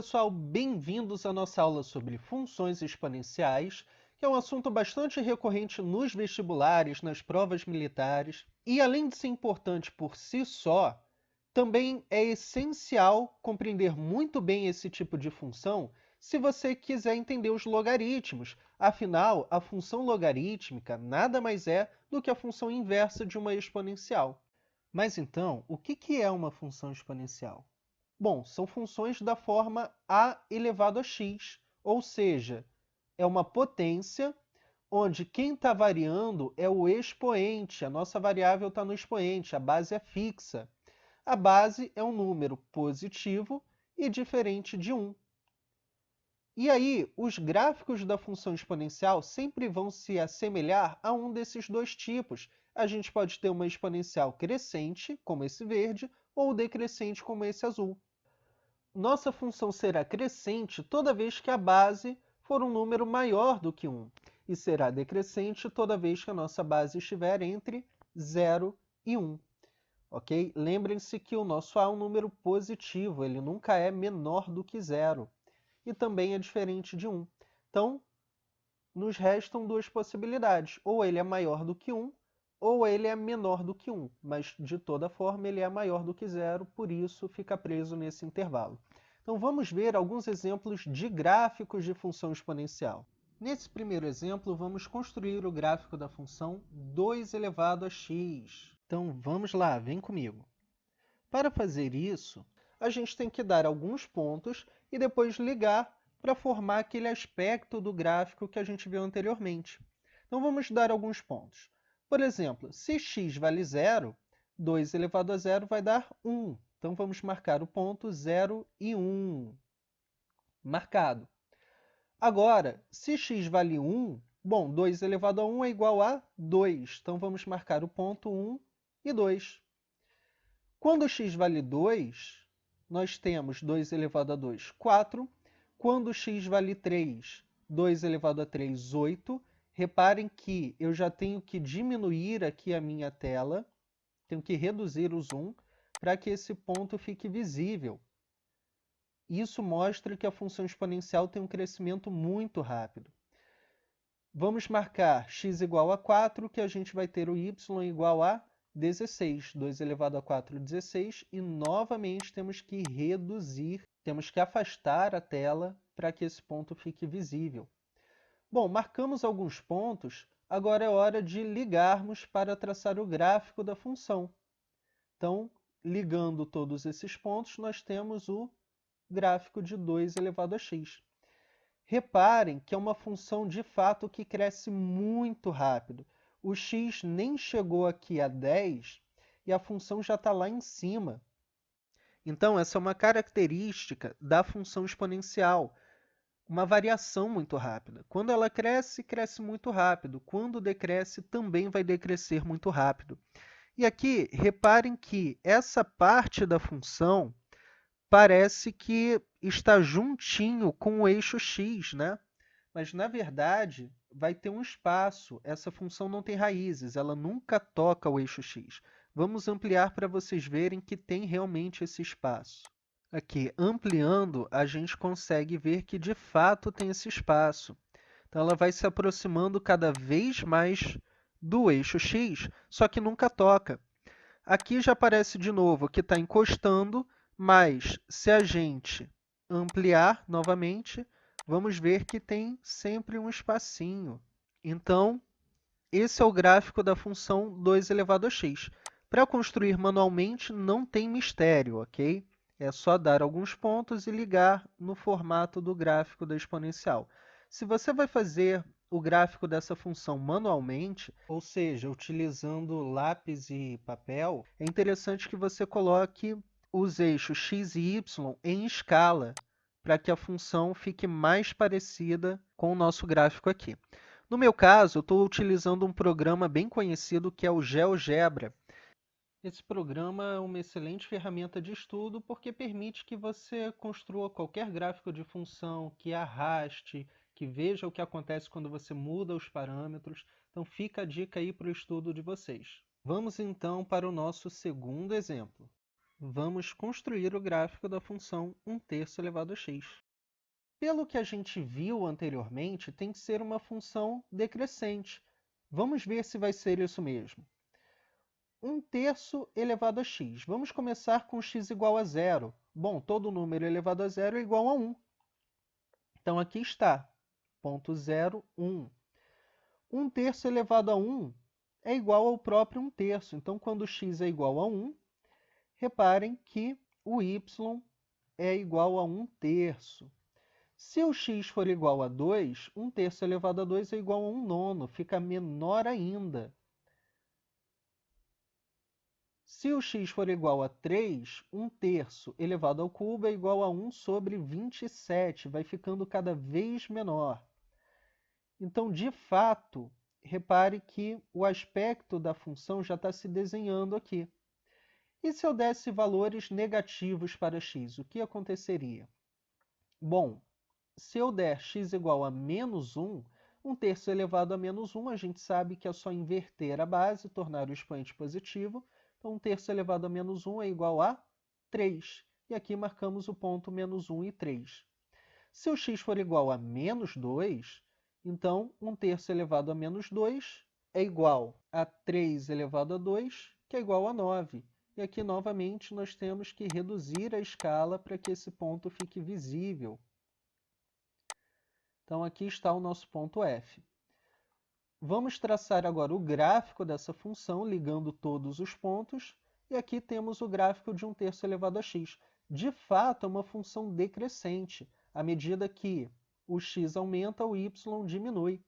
pessoal, bem-vindos à nossa aula sobre funções exponenciais, que é um assunto bastante recorrente nos vestibulares, nas provas militares, e além de ser importante por si só, também é essencial compreender muito bem esse tipo de função se você quiser entender os logaritmos. Afinal, a função logarítmica nada mais é do que a função inversa de uma exponencial. Mas então, o que é uma função exponencial? Bom, são funções da forma a elevado a x, ou seja, é uma potência onde quem está variando é o expoente, a nossa variável está no expoente, a base é fixa. A base é um número positivo e diferente de 1. E aí, os gráficos da função exponencial sempre vão se assemelhar a um desses dois tipos. A gente pode ter uma exponencial crescente, como esse verde, ou decrescente, como esse azul. Nossa função será crescente toda vez que a base for um número maior do que 1, e será decrescente toda vez que a nossa base estiver entre 0 e 1. Ok? Lembrem-se que o nosso A é um número positivo, ele nunca é menor do que 0, e também é diferente de 1. Então, nos restam duas possibilidades, ou ele é maior do que 1, ou ele é menor do que 1, mas de toda forma ele é maior do que 0, por isso fica preso nesse intervalo. Então vamos ver alguns exemplos de gráficos de função exponencial. Nesse primeiro exemplo, vamos construir o gráfico da função 2 elevado a x. Então vamos lá, vem comigo. Para fazer isso, a gente tem que dar alguns pontos e depois ligar para formar aquele aspecto do gráfico que a gente viu anteriormente. Então vamos dar alguns pontos. Por exemplo, se x vale 0, 2 elevado a 0 vai dar 1. Então vamos marcar o ponto 0 e 1. Marcado. Agora, se x vale 1, bom, 2 elevado a 1 é igual a 2. Então vamos marcar o ponto 1 e 2. Quando x vale 2, nós temos 2 elevado a 2, 4. Quando x vale 3, 2 elevado a 3, 8. Reparem que eu já tenho que diminuir aqui a minha tela, tenho que reduzir o zoom para que esse ponto fique visível. Isso mostra que a função exponencial tem um crescimento muito rápido. Vamos marcar x igual a 4, que a gente vai ter o y igual a 16. 2 elevado a 4, 16. E, novamente, temos que reduzir, temos que afastar a tela para que esse ponto fique visível. Bom, marcamos alguns pontos, agora é hora de ligarmos para traçar o gráfico da função. Então, ligando todos esses pontos, nós temos o gráfico de 2 elevado a x. Reparem que é uma função de fato que cresce muito rápido. O x nem chegou aqui a 10 e a função já está lá em cima. Então, essa é uma característica da função exponencial, uma variação muito rápida. Quando ela cresce, cresce muito rápido. Quando decresce, também vai decrescer muito rápido. E aqui, reparem que essa parte da função parece que está juntinho com o eixo x, né? Mas, na verdade, vai ter um espaço. Essa função não tem raízes, ela nunca toca o eixo x. Vamos ampliar para vocês verem que tem realmente esse espaço. Aqui, ampliando, a gente consegue ver que, de fato, tem esse espaço. Então, ela vai se aproximando cada vez mais do eixo x, só que nunca toca. Aqui já aparece de novo que está encostando, mas se a gente ampliar novamente, vamos ver que tem sempre um espacinho. Então, esse é o gráfico da função 2 elevado a x. Para construir manualmente, não tem mistério, ok? É só dar alguns pontos e ligar no formato do gráfico da exponencial. Se você vai fazer o gráfico dessa função manualmente, ou seja, utilizando lápis e papel, é interessante que você coloque os eixos x e y em escala, para que a função fique mais parecida com o nosso gráfico aqui. No meu caso, eu estou utilizando um programa bem conhecido que é o GeoGebra. Esse programa é uma excelente ferramenta de estudo porque permite que você construa qualquer gráfico de função, que arraste, que veja o que acontece quando você muda os parâmetros. Então fica a dica aí para o estudo de vocês. Vamos então para o nosso segundo exemplo. vamos construir o gráfico da função 1/3 elevado a x. Pelo que a gente viu anteriormente, tem que ser uma função decrescente. Vamos ver se vai ser isso mesmo. 1/3 elevado a x. Vamos começar com x igual a 0. Bom, todo número elevado a 0 é igual a 1. Então, aqui está, ponto 0, 1. 1/3 elevado a 1 é igual ao próprio 1/3. Então, quando x é igual a 1, reparem que o y é igual a 1/3. Se o x for igual a 2, 1/3 elevado a 2 é igual a 1/9, fica menor ainda. Se o x for igual a 3, 1/3 elevado ao cubo é igual a 1 sobre 27, vai ficando cada vez menor. Então, de fato, repare que o aspecto da função já está se desenhando aqui. E se eu desse valores negativos para x, o que aconteceria? Bom, se eu der x igual a menos 1, 1/3 elevado a menos 1, a gente sabe que é só inverter a base, tornar o expoente positivo. Então, 1/3 elevado a menos 1 é igual a 3. E aqui marcamos o ponto menos 1 e 3. Se o x for igual a menos 2, então 1/3 elevado a menos 2 é igual a 3 elevado a 2, que é igual a 9. E aqui, novamente, nós temos que reduzir a escala para que esse ponto fique visível. Então, aqui está o nosso ponto f. Vamos traçar agora o gráfico dessa função, ligando todos os pontos. E aqui temos o gráfico de 1/3 elevado a x. De fato, é uma função decrescente. À medida que o x aumenta, o y diminui.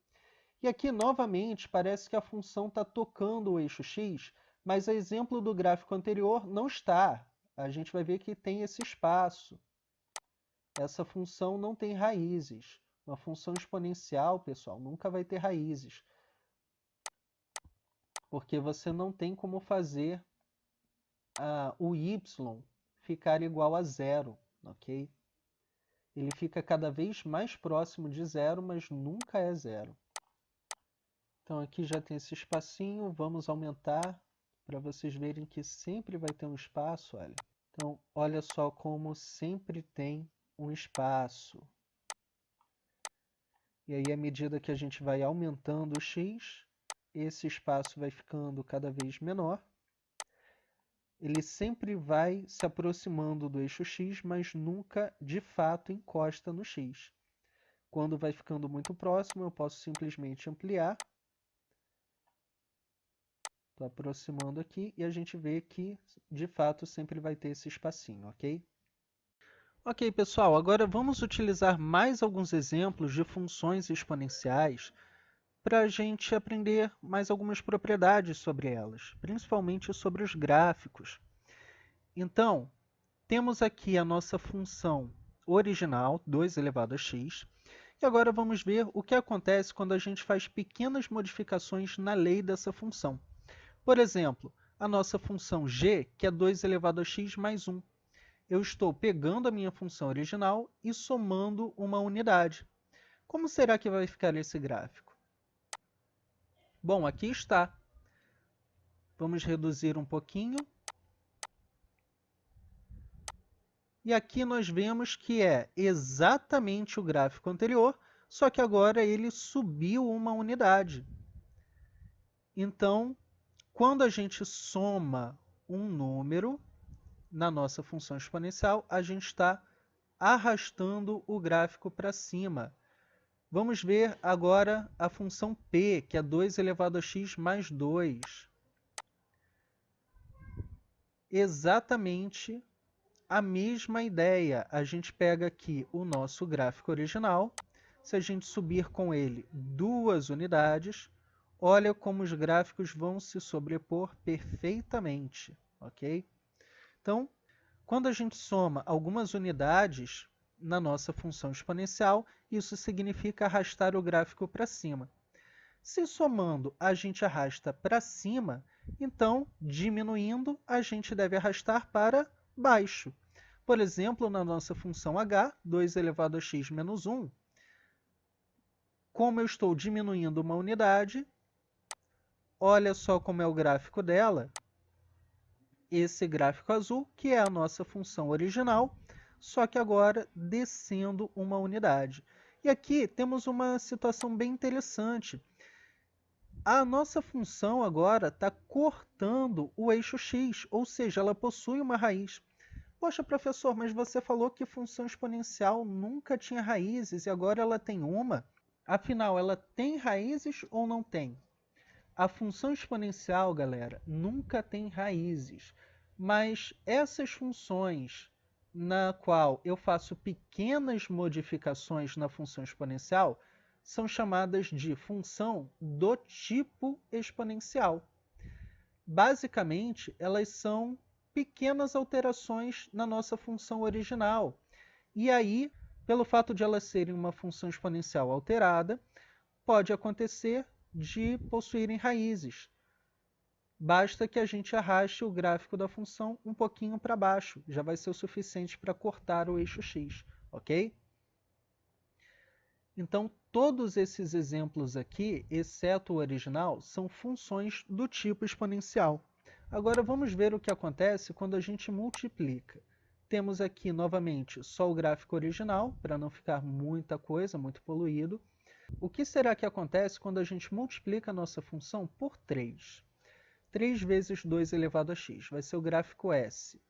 E aqui, novamente, parece que a função está tocando o eixo x, mas a exemplo do gráfico anterior não está. A gente vai ver que tem esse espaço. Essa função não tem raízes. Uma função exponencial, pessoal, nunca vai ter raízes. Porque você não tem como fazer o y ficar igual a zero, ok? Ele fica cada vez mais próximo de zero, mas nunca é zero. Então, aqui já tem esse espacinho, vamos aumentar para vocês verem que sempre vai ter um espaço, olha. Então, olha só como sempre tem um espaço. E aí, à medida que a gente vai aumentando o x, esse espaço vai ficando cada vez menor. Ele sempre vai se aproximando do eixo x, mas nunca, de fato, encosta no x. Quando vai ficando muito próximo, eu posso simplesmente ampliar. Estou aproximando aqui e a gente vê que, de fato, sempre vai ter esse espacinho, ok? Ok, pessoal, agora vamos utilizar mais alguns exemplos de funções exponenciais para a gente aprender mais algumas propriedades sobre elas, principalmente sobre os gráficos. Então, temos aqui a nossa função original, 2 elevado a x, e agora vamos ver o que acontece quando a gente faz pequenas modificações na lei dessa função. Por exemplo, a nossa função g, que é 2 elevado a x mais 1. Eu estou pegando a minha função original e somando uma unidade. Como será que vai ficar esse gráfico? Bom, aqui está. Vamos reduzir um pouquinho. E aqui nós vemos que é exatamente o gráfico anterior, só que agora ele subiu uma unidade. Então, quando a gente soma um número na nossa função exponencial, a gente está arrastando o gráfico para cima. Vamos ver agora a função p, que é 2 elevado a x mais 2. Exatamente a mesma ideia. A gente pega aqui o nosso gráfico original. Se a gente subir com ele 2 unidades, olha como os gráficos vão se sobrepor perfeitamente, ok? Então, quando a gente soma algumas unidades na nossa função exponencial, isso significa arrastar o gráfico para cima. Se somando a gente arrasta para cima, então, diminuindo, a gente deve arrastar para baixo. Por exemplo, na nossa função h, 2 elevado a x menos 1, como eu estou diminuindo uma unidade, olha só como é o gráfico dela. esse gráfico azul, que é a nossa função original, só que agora descendo uma unidade. E aqui temos uma situação bem interessante. A nossa função agora está cortando o eixo x, ou seja, ela possui uma raiz. Poxa, professor, mas você falou que função exponencial nunca tinha raízes e agora ela tem uma. Afinal, ela tem raízes ou não tem? A função exponencial, galera, nunca tem raízes, mas essas funções na qual eu faço pequenas modificações na função exponencial são chamadas de função do tipo exponencial. Basicamente, elas são pequenas alterações na nossa função original. E aí, pelo fato de elas serem uma função exponencial alterada, pode acontecer de possuírem raízes. Basta que a gente arraste o gráfico da função um pouquinho para baixo, já vai ser o suficiente para cortar o eixo x, ok? Então, todos esses exemplos aqui, exceto o original, são funções do tipo exponencial. Agora vamos ver o que acontece quando a gente multiplica. Temos aqui, novamente, só o gráfico original, para não ficar muita coisa, muito poluído. O que será que acontece quando a gente multiplica a nossa função por 3? 3 vezes 2 elevado a x, vai ser o gráfico S.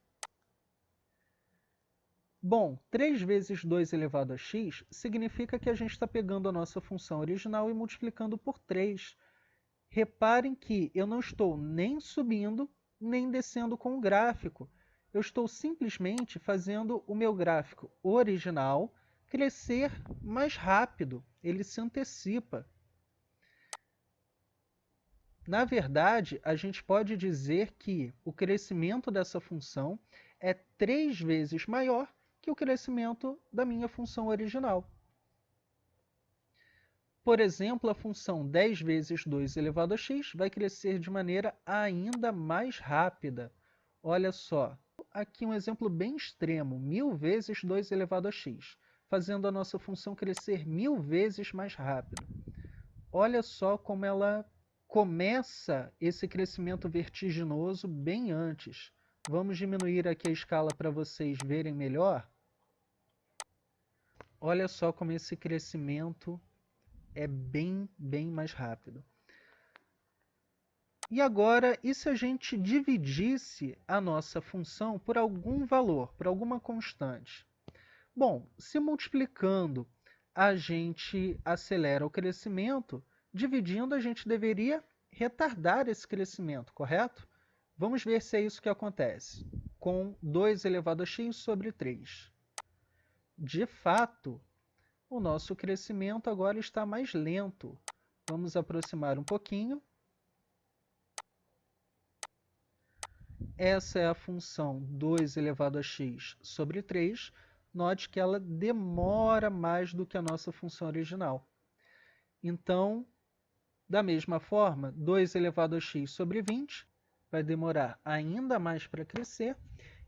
Bom, 3 vezes 2 elevado a x significa que a gente está pegando a nossa função original e multiplicando por 3. Reparem que eu não estou nem subindo, nem descendo com o gráfico. Eu estou simplesmente fazendo o meu gráfico original crescer mais rápido. Ele se antecipa. Na verdade, a gente pode dizer que o crescimento dessa função é 3 vezes maior que o crescimento da minha função original. Por exemplo, a função 10 vezes 2 elevado a x vai crescer de maneira ainda mais rápida. Olha só, aqui um exemplo bem extremo, 1000 vezes 2 elevado a x, fazendo a nossa função crescer 1000 vezes mais rápido. Olha só como ela começa esse crescimento vertiginoso bem antes. Vamos diminuir aqui a escala para vocês verem melhor. Olha só como esse crescimento é bem mais rápido. E agora, e se a gente dividisse a nossa função por algum valor, por alguma constante? Bom, se multiplicando a gente acelera o crescimento, dividindo a gente deveria retardar esse crescimento, correto? Vamos ver se é isso que acontece com 2 elevado a x sobre 3. De fato, o nosso crescimento agora está mais lento. Vamos aproximar um pouquinho. Essa é a função 2 elevado a x sobre 3. Note que ela demora mais do que a nossa função original. Então, da mesma forma, 2 elevado a x sobre 20 vai demorar ainda mais para crescer.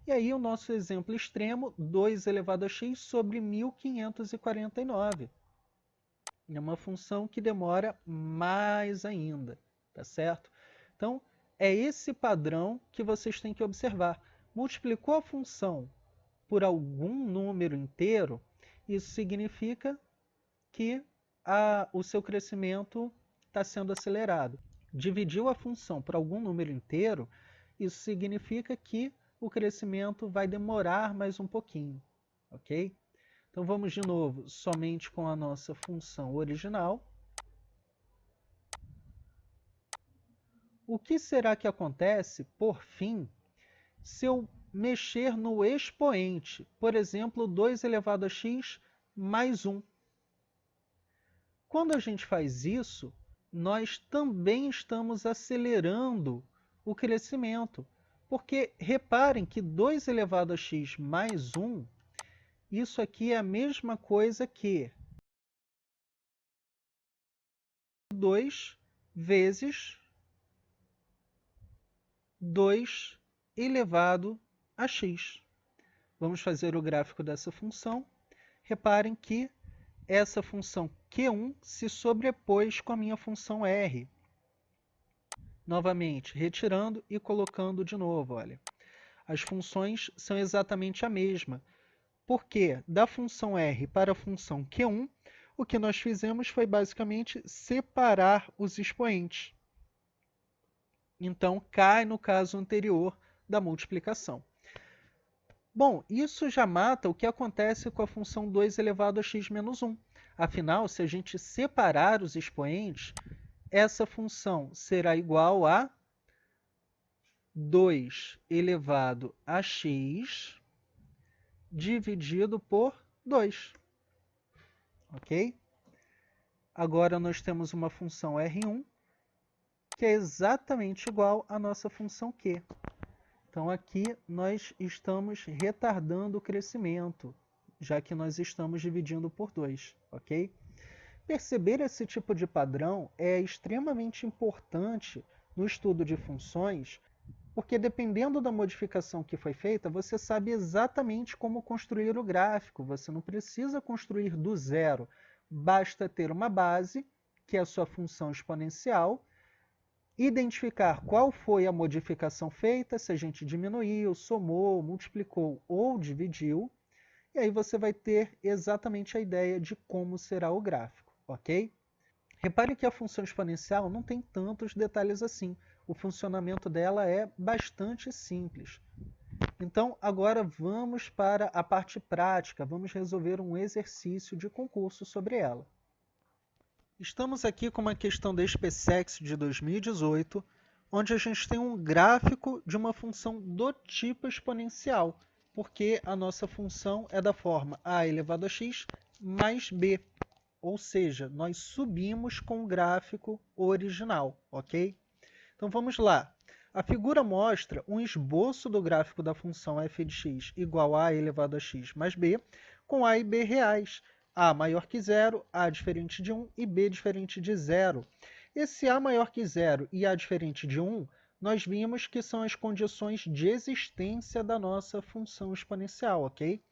E aí o nosso exemplo extremo, 2 elevado a x sobre 1549. É uma função que demora mais ainda, tá certo? Então, é esse padrão que vocês têm que observar. Multiplicou a função por algum número inteiro, isso significa que o seu crescimento está sendo acelerado. Dividiu a função por algum número inteiro, isso significa que o crescimento vai demorar mais um pouquinho, ok? Então vamos de novo, somente com a nossa função original. O que será que acontece, por fim, se eu mexer no expoente? Por exemplo, 2 elevado a x mais 1. Quando a gente faz isso, nós também estamos acelerando o crescimento. Porque reparem que 2 elevado a x mais 1, isso aqui é a mesma coisa que 2 vezes 2 elevado a x. Vamos fazer o gráfico dessa função. Reparem que essa função Q1 se sobrepôs com a minha função R. Novamente, retirando e colocando de novo, olha. As funções são exatamente a mesma, porque da função r para a função q1, o que nós fizemos foi basicamente separar os expoentes. Então, cai no caso anterior da multiplicação. Bom, isso já mata o que acontece com a função 2 elevado a x menos 1. Afinal, se a gente separar os expoentes, essa função será igual a 2 elevado a x dividido por 2. Ok? Agora nós temos uma função R1 que é exatamente igual à nossa função Q. Então aqui nós estamos retardando o crescimento, já que nós estamos dividindo por 2, ok? Perceber esse tipo de padrão é extremamente importante no estudo de funções, porque dependendo da modificação que foi feita, você sabe exatamente como construir o gráfico. Você não precisa construir do zero, basta ter uma base, que é a sua função exponencial, identificar qual foi a modificação feita, se a gente diminuiu, somou, multiplicou ou dividiu, e aí você vai ter exatamente a ideia de como será o gráfico, ok? Repare que a função exponencial não tem tantos detalhes assim. O funcionamento dela é bastante simples. Então, agora vamos para a parte prática, vamos resolver um exercício de concurso sobre ela. Estamos aqui com uma questão da SpaceX de 2018, onde a gente tem um gráfico de uma função do tipo exponencial, porque a nossa função é da forma a elevado a x mais b, ou seja, nós subimos com o gráfico original, ok? Então vamos lá. A figura mostra um esboço do gráfico da função f de x igual a elevado a x mais b, com a e b reais. A maior que zero, A diferente de 1 e B diferente de zero. Esse A maior que zero e A diferente de 1, nós vimos que são as condições de existência da nossa função exponencial, ok?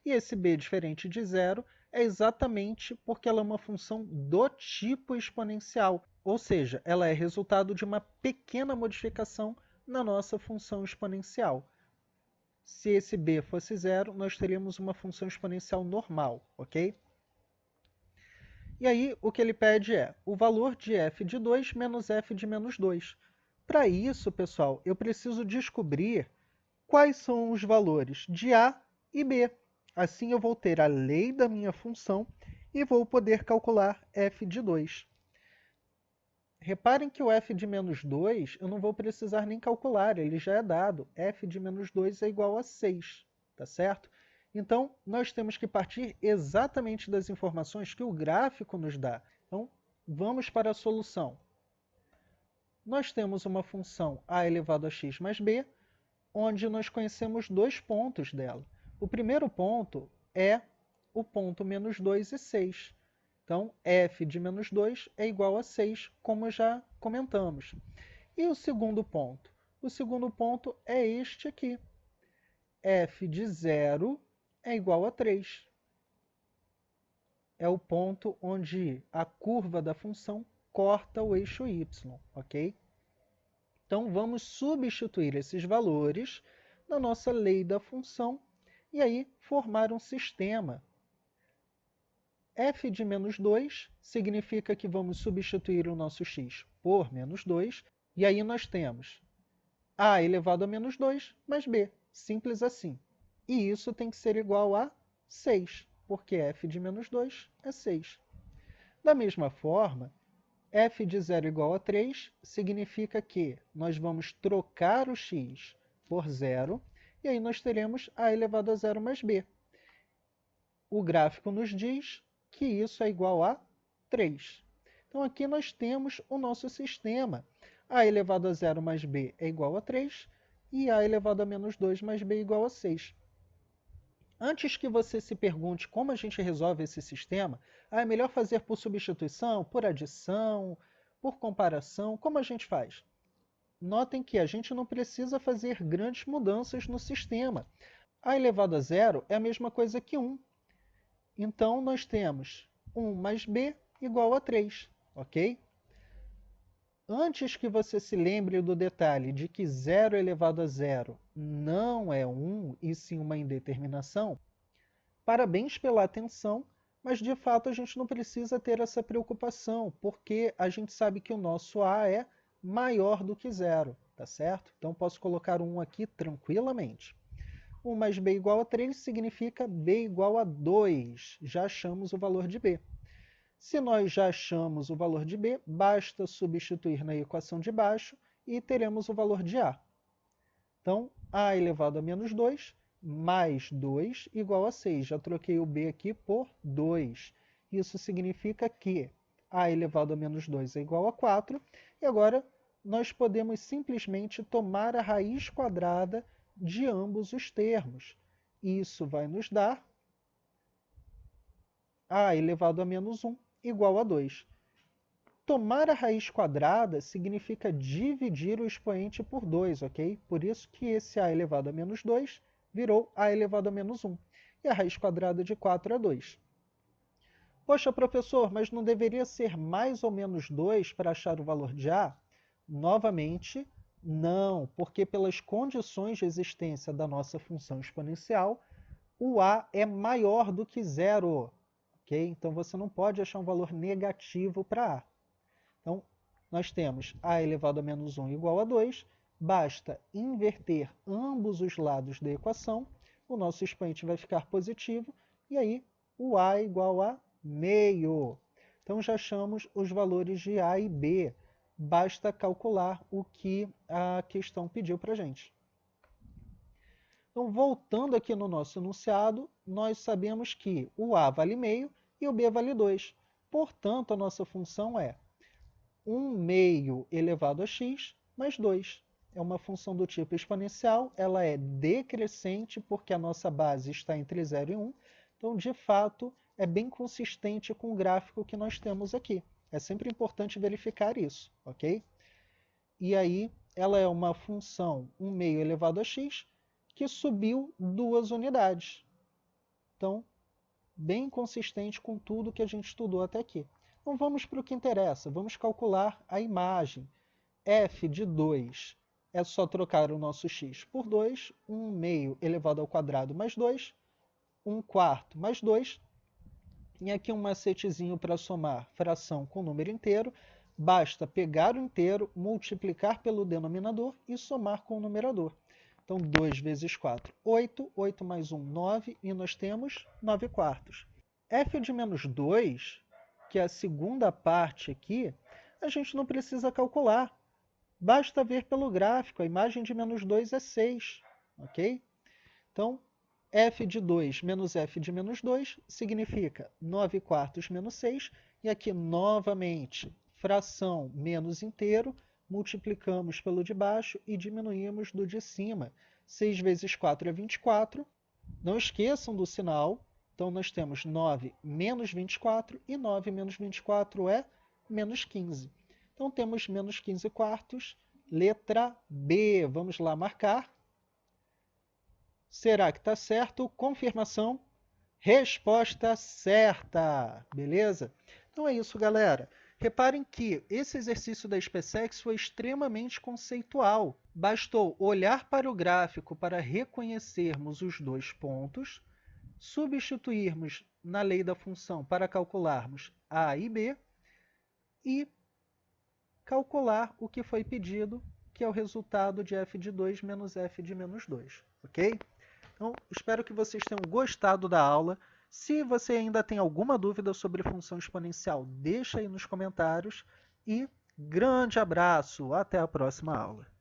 E esse B diferente de zero é exatamente porque ela é uma função do tipo exponencial, ou seja, ela é resultado de uma pequena modificação na nossa função exponencial. Se esse b fosse zero, nós teríamos uma função exponencial normal, ok? E aí, o que ele pede é o valor de f de 2 menos f de menos 2. Para isso, pessoal, eu preciso descobrir quais são os valores de a e b. Assim, eu vou ter a lei da minha função e vou poder calcular f de 2. Reparem que o f de menos 2 eu não vou precisar nem calcular, ele já é dado. F de menos 2 é igual a 6, tá certo? Então, nós temos que partir exatamente das informações que o gráfico nos dá. Então, vamos para a solução. Nós temos uma função a elevado a x mais b, onde nós conhecemos dois pontos dela. O primeiro ponto é o ponto menos 2 e 6. Então, f de menos 2 é igual a 6, como já comentamos. E o segundo ponto? O segundo ponto é este aqui. F de 0 é igual a 3. É o ponto onde a curva da função corta o eixo y, ok? Então, vamos substituir esses valores na nossa lei da função e aí formar um sistema. F de menos 2 significa que vamos substituir o nosso x por menos 2, e aí nós temos a elevado a menos 2 mais b, simples assim. E isso tem que ser igual a 6, porque f de menos 2 é 6. Da mesma forma, f de 0 igual a 3 significa que nós vamos trocar o x por 0, e aí nós teremos a elevado a 0 mais b. O gráfico nos diz que isso é igual a 3. Então, aqui nós temos o nosso sistema. A elevado a 0 mais b é igual a 3 e a elevado a menos 2 mais b é igual a 6. Antes que você se pergunte como a gente resolve esse sistema, é melhor fazer por substituição, por adição, por comparação, como a gente faz? Notem que a gente não precisa fazer grandes mudanças no sistema. A elevado a 0 é a mesma coisa que 1. Então, nós temos 1 mais b igual a 3, ok? Antes que você se lembre do detalhe de que 0 elevado a zero não é 1, e sim uma indeterminação, parabéns pela atenção, mas de fato a gente não precisa ter essa preocupação, porque a gente sabe que o nosso A é maior do que zero, tá certo? Então posso colocar 1 aqui tranquilamente. 1 mais b igual a 3 significa b igual a 2. Já achamos o valor de b. Se nós já achamos o valor de b, basta substituir na equação de baixo e teremos o valor de a. Então, a elevado a menos 2 mais 2 igual a 6. Já troquei o b aqui por 2. Isso significa que a elevado a menos 2 é igual a 4. E agora nós podemos simplesmente tomar a raiz quadrada de ambos os termos. Isso vai nos dar a elevado a menos 1 igual a 2. Tomar a raiz quadrada significa dividir o expoente por 2, ok? Por isso que esse a elevado a menos 2 virou a elevado a menos 1. E a raiz quadrada de 4 é 2. Poxa, professor, mas não deveria ser mais ou menos 2 para achar o valor de a? Novamente, não, porque pelas condições de existência da nossa função exponencial, o a é maior do que zero. Okay? Então, você não pode achar um valor negativo para a. Então, nós temos a elevado a menos 1 igual a 2. Basta inverter ambos os lados da equação. O nosso expoente vai ficar positivo. E aí, o a é igual a meio. Então, já achamos os valores de a e b. Basta calcular o que a questão pediu para a gente. Então, voltando aqui no nosso enunciado, nós sabemos que o a vale meio e o b vale 2. Portanto, a nossa função é 1 meio elevado a x mais 2. É uma função do tipo exponencial, ela é decrescente porque a nossa base está entre 0 e 1. Então, de fato, é bem consistente com o gráfico que nós temos aqui. É sempre importante verificar isso, ok? E aí, ela é uma função 1 meio elevado a x que subiu 2 unidades. Então, bem consistente com tudo que a gente estudou até aqui. Então, vamos para o que interessa. Vamos calcular a imagem. F de 2 é só trocar o nosso x por 2. 1 meio elevado ao quadrado mais 2. 1 quarto mais 2. E aqui um macetezinho para somar fração com número inteiro. Basta pegar o inteiro, multiplicar pelo denominador e somar com o numerador. Então, 2 vezes 4, 8. 8 mais 1, 9. E nós temos 9 quartos. F de menos 2, que é a segunda parte aqui, a gente não precisa calcular. Basta ver pelo gráfico. A imagem de menos 2 é 6. Ok? Então, f de 2 menos f de menos 2 significa 9 quartos menos 6. E aqui, novamente, fração menos inteiro. Multiplicamos pelo de baixo e diminuímos do de cima. 6 vezes 4 é 24. Não esqueçam do sinal. Então, nós temos 9 menos 24 e 9 menos 24 é menos 15. Então, temos menos 15 quartos, letra B. Vamos lá marcar. Será que está certo? Confirmação. Resposta certa. Beleza? Então é isso, galera. Reparem que esse exercício da SpaceX foi extremamente conceitual. Bastou olhar para o gráfico para reconhecermos os dois pontos, substituirmos na lei da função para calcularmos a e b e calcular o que foi pedido, que é o resultado de f de 2 menos f de menos 2. Ok? Então, espero que vocês tenham gostado da aula. Se você ainda tem alguma dúvida sobre função exponencial, deixa aí nos comentários. E grande abraço! Até a próxima aula!